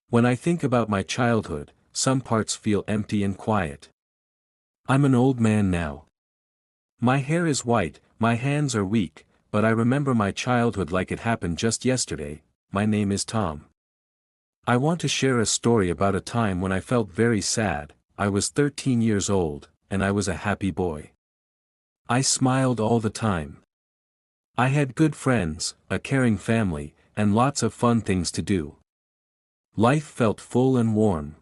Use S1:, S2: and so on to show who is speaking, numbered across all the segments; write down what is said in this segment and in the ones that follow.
S1: When I think about my childhood, some parts feel empty and quiet. I'm an old man now. My hair is white, my hands are weak, but I remember my childhood like it happened just yesterday. My name is Tom. I want to share a story about a time when I felt very sad. I was 13 years old, and I was a happy boy. I smiled all the time. I had good friends, a caring family, and lots of fun things to do. Life felt full and warm.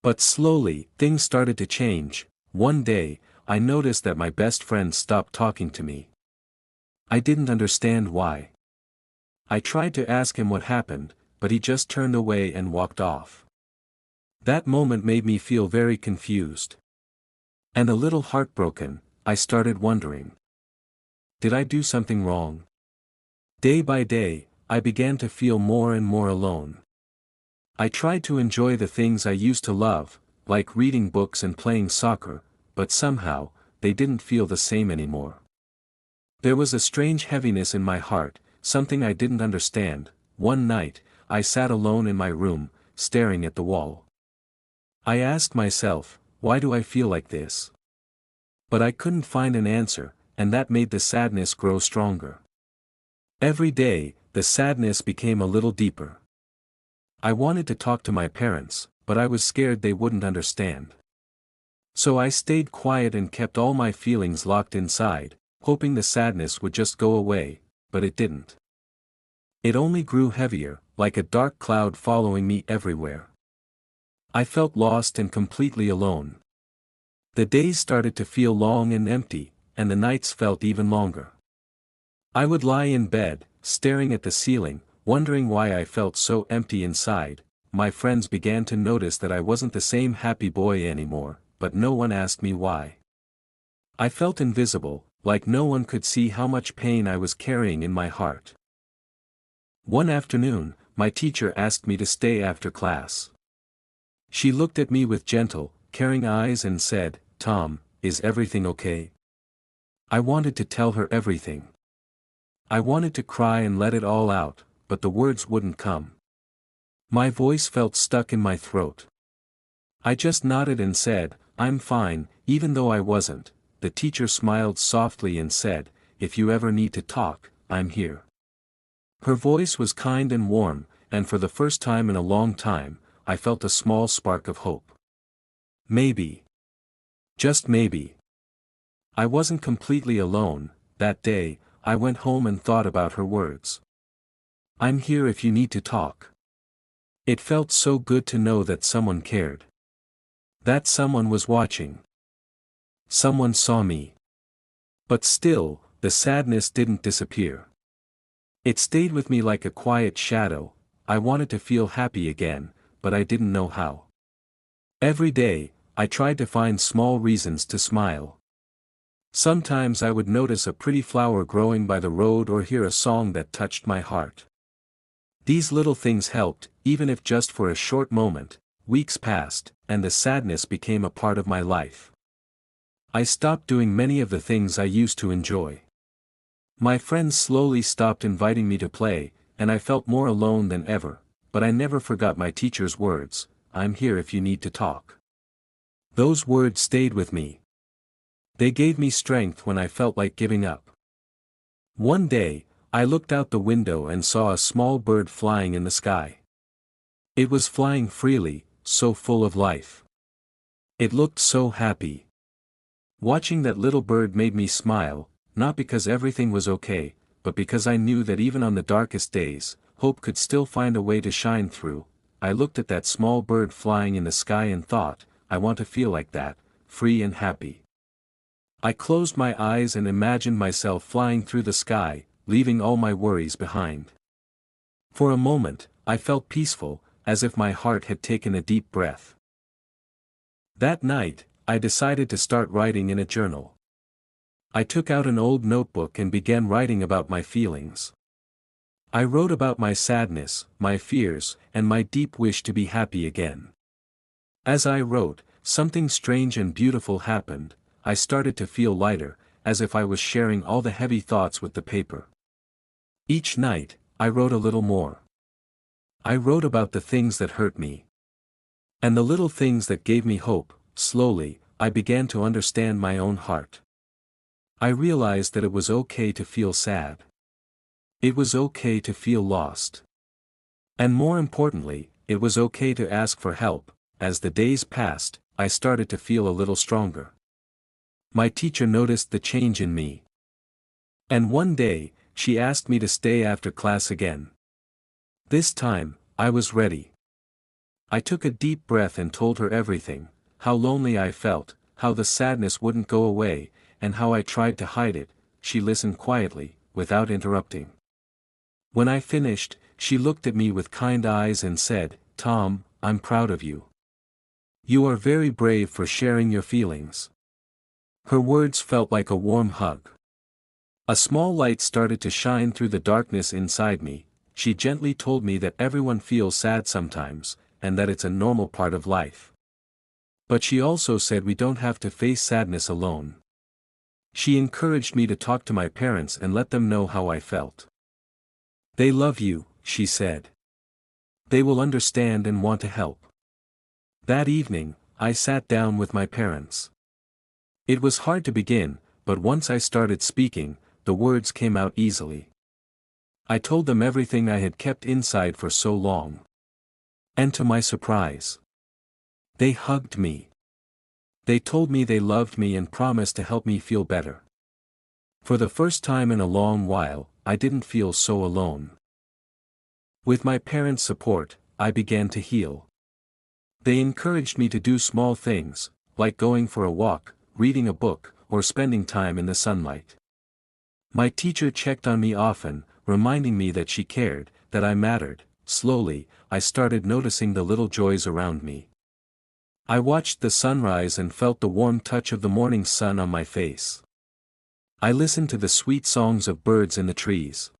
S1: But slowly, things started to change. One day, I noticed that my best friend stopped talking to me. I didn't understand why. I tried to ask him what happened, but he just turned away and walked off. That moment made me feel very confused. And a little heartbroken. I started wondering. Did I do something wrong? Day by day, I began to feel more and more alone. I tried to enjoy the things I used to love, like reading books and playing soccer, but somehow, they didn't feel the same anymore. There was a strange heaviness in my heart, something I didn't understand. One night, I sat alone in my room, staring at the wall. I asked myself, why do I feel like this? But I couldn't find an answer, and that made the sadness grow stronger. Every day, the sadness became a little deeper. I wanted to talk to my parents, but I was scared they wouldn't understand. So I stayed quiet and kept all my feelings locked inside, hoping the sadness would just go away, but it didn't. It only grew heavier, like a dark cloud following me everywhere. I felt lost and completely alone. The days started to feel long and empty, and the nights felt even longer. I would lie in bed, staring at the ceiling, wondering why I felt so empty inside. My friends began to notice that I wasn't the same happy boy anymore, but no one asked me why. I felt invisible, like no one could see how much pain I was carrying in my heart. One afternoon, my teacher asked me to stay after class. She looked at me with gentle, caring eyes and said, "Tom, is everything okay?" I wanted to tell her everything. I wanted to cry and let it all out, but the words wouldn't come. My voice felt stuck in my throat. I just nodded and said, "I'm fine," even though I wasn't. The teacher smiled softly and said, "If you ever need to talk, I'm here." Her voice was kind and warm, and for the first time in a long time, I felt a small spark of hope. Maybe. Just maybe. I wasn't completely alone. That day, I went home and thought about her words. "I'm here if you need to talk." It felt so good to know that someone cared. That someone was watching. Someone saw me. But still, the sadness didn't disappear. It stayed with me like a quiet shadow. I wanted to feel happy again, but I didn't know how. Every day, I tried to find small reasons to smile. Sometimes I would notice a pretty flower growing by the road or hear a song that touched my heart. These little things helped, even if just for a short moment. Weeks passed, and the sadness became a part of my life. I stopped doing many of the things I used to enjoy. My friends slowly stopped inviting me to play, and I felt more alone than ever, but I never forgot my teacher's words, "I'm here if you need to talk." Those words stayed with me. They gave me strength when I felt like giving up. One day, I looked out the window and saw a small bird flying in the sky. It was flying freely, so full of life. It looked so happy. Watching that little bird made me smile, not because everything was okay, but because I knew that even on the darkest days, hope could still find a way to shine through. I looked at that small bird flying in the sky and thought, I want to feel like that, free and happy. I closed my eyes and imagined myself flying through the sky, leaving all my worries behind. For a moment, I felt peaceful, as if my heart had taken a deep breath. That night, I decided to start writing in a journal. I took out an old notebook and began writing about my feelings. I wrote about my sadness, my fears, and my deep wish to be happy again. As I wrote, something strange and beautiful happened. I started to feel lighter, as if I was sharing all the heavy thoughts with the paper. Each night, I wrote a little more. I wrote about the things that hurt me. And the little things that gave me hope. Slowly, I began to understand my own heart. I realized that it was okay to feel sad. It was okay to feel lost. And more importantly, it was okay to ask for help. As the days passed, I started to feel a little stronger. My teacher noticed the change in me. And one day, she asked me to stay after class again. This time, I was ready. I took a deep breath and told her everything, how lonely I felt, how the sadness wouldn't go away, and how I tried to hide it. She listened quietly, without interrupting. When I finished, she looked at me with kind eyes and said, "Tom, I'm proud of you. You are very brave for sharing your feelings." Her words felt like a warm hug. A small light started to shine through the darkness inside me. She gently told me that everyone feels sad sometimes, and that it's a normal part of life. But she also said we don't have to face sadness alone. She encouraged me to talk to my parents and let them know how I felt. "They love you," she said. "They will understand and want to help." That evening, I sat down with my parents. It was hard to begin, but once I started speaking, the words came out easily. I told them everything I had kept inside for so long. And to my surprise, they hugged me. They told me they loved me and promised to help me feel better. For the first time in a long while, I didn't feel so alone. With my parents' support, I began to heal. They encouraged me to do small things, like going for a walk, reading a book, or spending time in the sunlight. My teacher checked on me often, reminding me that she cared, that I mattered. Slowly, I started noticing the little joys around me. I watched the sunrise and felt the warm touch of the morning sun on my face. I listened to the sweet songs of birds in the trees.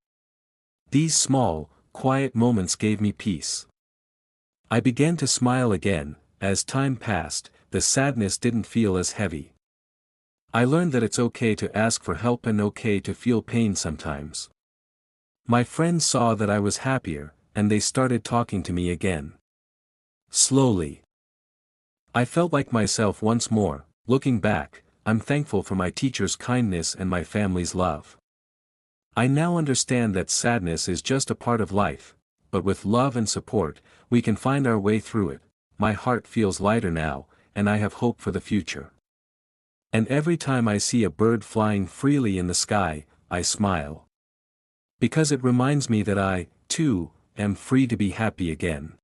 S1: These small, quiet moments gave me peace. I began to smile again. As time passed, the sadness didn't feel as heavy. I learned that it's okay to ask for help and okay to feel pain sometimes. My friends saw that I was happier, and they started talking to me again. Slowly, I felt like myself once more. Looking back, I'm thankful for my teacher's kindness and my family's love. I now understand that sadness is just a part of life, but with love and support, we can find our way through it. My heart feels lighter now, and I have hope for the future. And every time I see a bird flying freely in the sky, I smile. Because it reminds me that I, too, am free to be happy again.